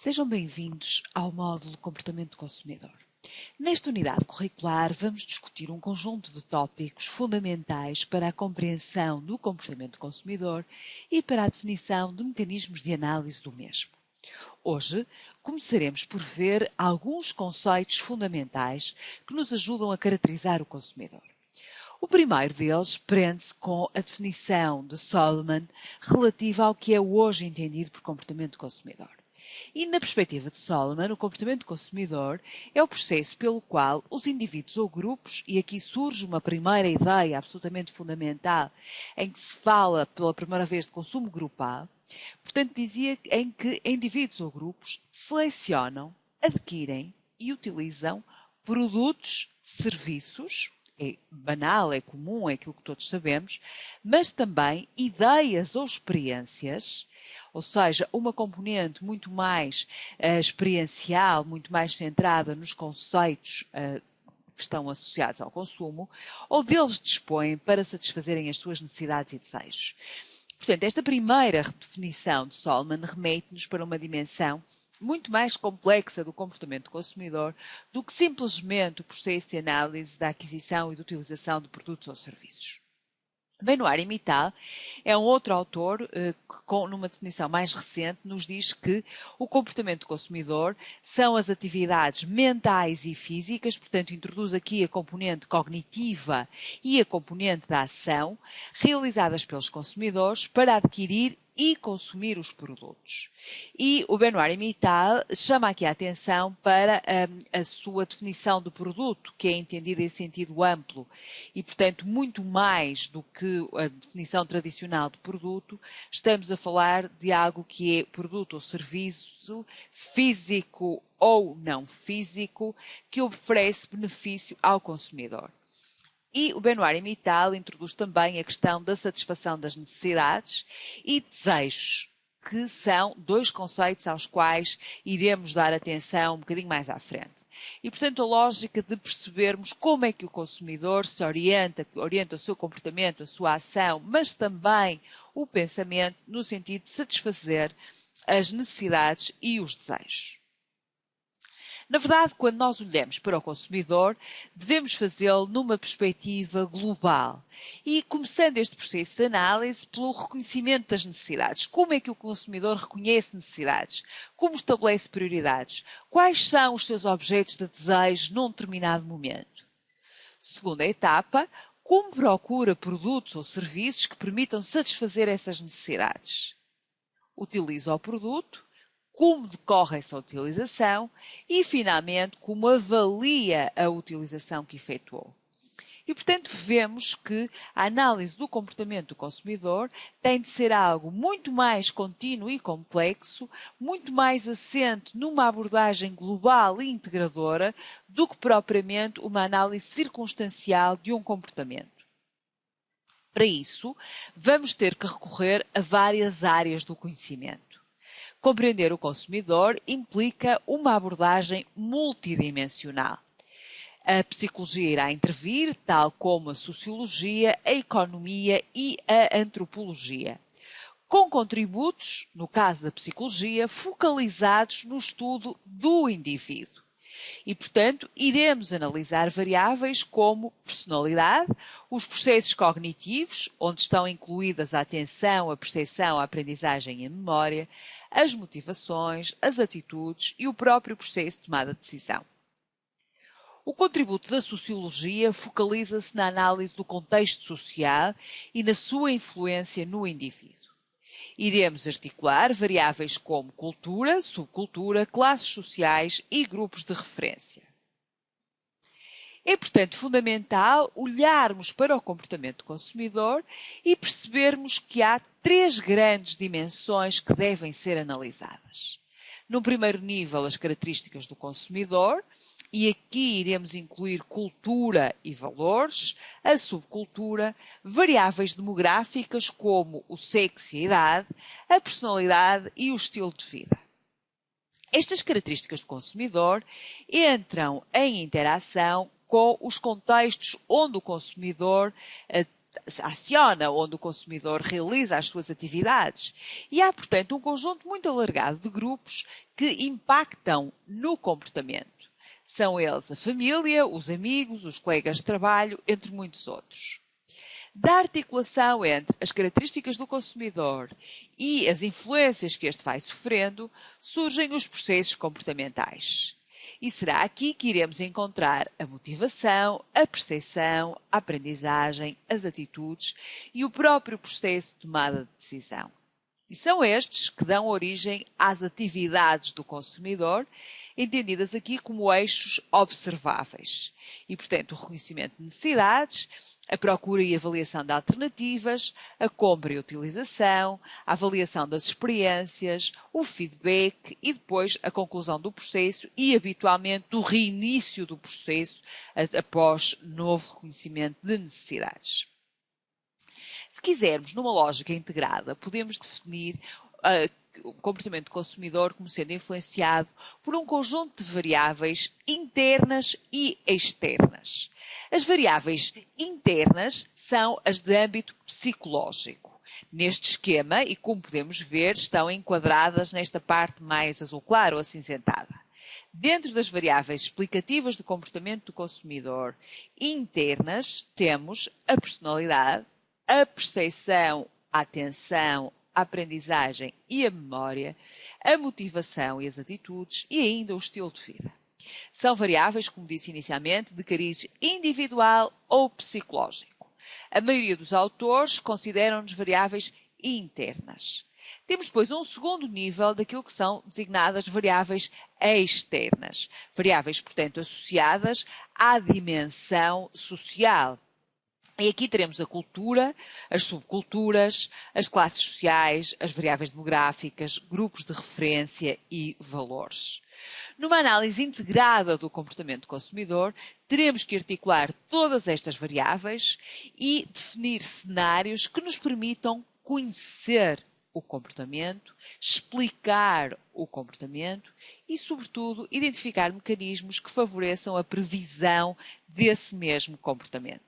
Sejam bem-vindos ao módulo Comportamento do Consumidor. Nesta unidade curricular vamos discutir um conjunto de tópicos fundamentais para a compreensão do comportamento do consumidor e para a definição de mecanismos de análise do mesmo. Hoje começaremos por ver alguns conceitos fundamentais que nos ajudam a caracterizar o consumidor. O primeiro deles prende-se com a definição de Solomon relativa ao que é hoje entendido por comportamento do consumidor. E na perspectiva de Solomon, o comportamento do consumidor é o processo pelo qual os indivíduos ou grupos, e aqui surge uma primeira ideia absolutamente fundamental, em que se fala pela primeira vez de consumo grupal, portanto dizia em que indivíduos ou grupos selecionam, adquirem e utilizam produtos, serviços, é banal, é comum, é aquilo que todos sabemos, mas também ideias ou experiências, ou seja, uma componente muito mais experiencial, muito mais centrada nos conceitos que estão associados ao consumo, ou deles dispõem para satisfazerem as suas necessidades e desejos. Portanto, esta primeira definição de Solomon remete-nos para uma dimensão muito mais complexa do comportamento do consumidor do que simplesmente o processo de análise da aquisição e da utilização de produtos ou serviços. Benoit e Mittal é um outro autor que, numa definição mais recente, nos diz que o comportamento do consumidor são as atividades mentais e físicas, portanto introduz aqui a componente cognitiva e a componente da ação, realizadas pelos consumidores para adquirir e consumir os produtos. E o Benoit e Mittal chama aqui a atenção para a sua definição do produto, que é entendida em sentido amplo e, portanto, muito mais do que a definição tradicional de produto, estamos a falar de algo que é produto ou serviço físico ou não físico, que oferece benefício ao consumidor. E o Benoit e Mittal introduz também a questão da satisfação das necessidades e desejos, que são dois conceitos aos quais iremos dar atenção um bocadinho mais à frente. E, portanto, a lógica de percebermos como é que o consumidor se orienta o seu comportamento, a sua ação, mas também o pensamento no sentido de satisfazer as necessidades e os desejos. Na verdade, quando nós olhamos para o consumidor, devemos fazê-lo numa perspectiva global e começando este processo de análise pelo reconhecimento das necessidades. Como é que o consumidor reconhece necessidades? Como estabelece prioridades? Quais são os seus objetos de desejo num determinado momento? Segunda etapa, como procura produtos ou serviços que permitam satisfazer essas necessidades? Utiliza o produto, como decorre essa utilização e, finalmente, como avalia a utilização que efetuou. E, portanto, vemos que a análise do comportamento do consumidor tem de ser algo muito mais contínuo e complexo, muito mais assente numa abordagem global e integradora do que propriamente uma análise circunstancial de um comportamento. Para isso, vamos ter que recorrer a várias áreas do conhecimento. Compreender o consumidor implica uma abordagem multidimensional. A psicologia irá intervir, tal como a sociologia, a economia e a antropologia, com contributos, no caso da psicologia, focalizados no estudo do indivíduo. E, portanto, iremos analisar variáveis como personalidade, os processos cognitivos, onde estão incluídas a atenção, a percepção, a aprendizagem e a memória, as motivações, as atitudes e o próprio processo de tomada de decisão. O contributo da sociologia focaliza-se na análise do contexto social e na sua influência no indivíduo. Iremos articular variáveis como cultura, subcultura, classes sociais e grupos de referência. É, portanto, fundamental olharmos para o comportamento do consumidor e percebermos que há três grandes dimensões que devem ser analisadas. No primeiro nível, as características do consumidor, e aqui iremos incluir cultura e valores, a subcultura, variáveis demográficas como o sexo e a idade, a personalidade e o estilo de vida. Estas características do consumidor entram em interação com os contextos onde o consumidor aciona, onde o consumidor realiza as suas atividades. E há, portanto, um conjunto muito alargado de grupos que impactam no comportamento. São eles a família, os amigos, os colegas de trabalho, entre muitos outros. Da articulação entre as características do consumidor e as influências que este vai sofrendo, surgem os processos comportamentais. E será aqui que iremos encontrar a motivação, a percepção, a aprendizagem, as atitudes e o próprio processo de tomada de decisão. E são estes que dão origem às atividades do consumidor, entendidas aqui como eixos observáveis. E, portanto, o reconhecimento de necessidades, a procura e avaliação de alternativas, a compra e utilização, a avaliação das experiências, o feedback e depois a conclusão do processo e, habitualmente, o reinício do processo após novo reconhecimento de necessidades. Se quisermos, numa lógica integrada, podemos definir o comportamento do consumidor como sendo influenciado por um conjunto de variáveis internas e externas. As variáveis internas são as de âmbito psicológico. Neste esquema, e como podemos ver, estão enquadradas nesta parte mais azul claro ou acinzentada. Dentro das variáveis explicativas do comportamento do consumidor internas, temos a personalidade, a percepção, a atenção, a aprendizagem e a memória, a motivação e as atitudes e ainda o estilo de vida. São variáveis, como disse inicialmente, de cariz individual ou psicológico. A maioria dos autores consideram-nos variáveis internas. Temos depois um segundo nível daquilo que são designadas variáveis externas. Variáveis, portanto, associadas à dimensão social. E aqui teremos a cultura, as subculturas, as classes sociais, as variáveis demográficas, grupos de referência e valores. Numa análise integrada do comportamento do consumidor, teremos que articular todas estas variáveis e definir cenários que nos permitam conhecer o comportamento, explicar o comportamento e, sobretudo, identificar mecanismos que favoreçam a previsão desse mesmo comportamento.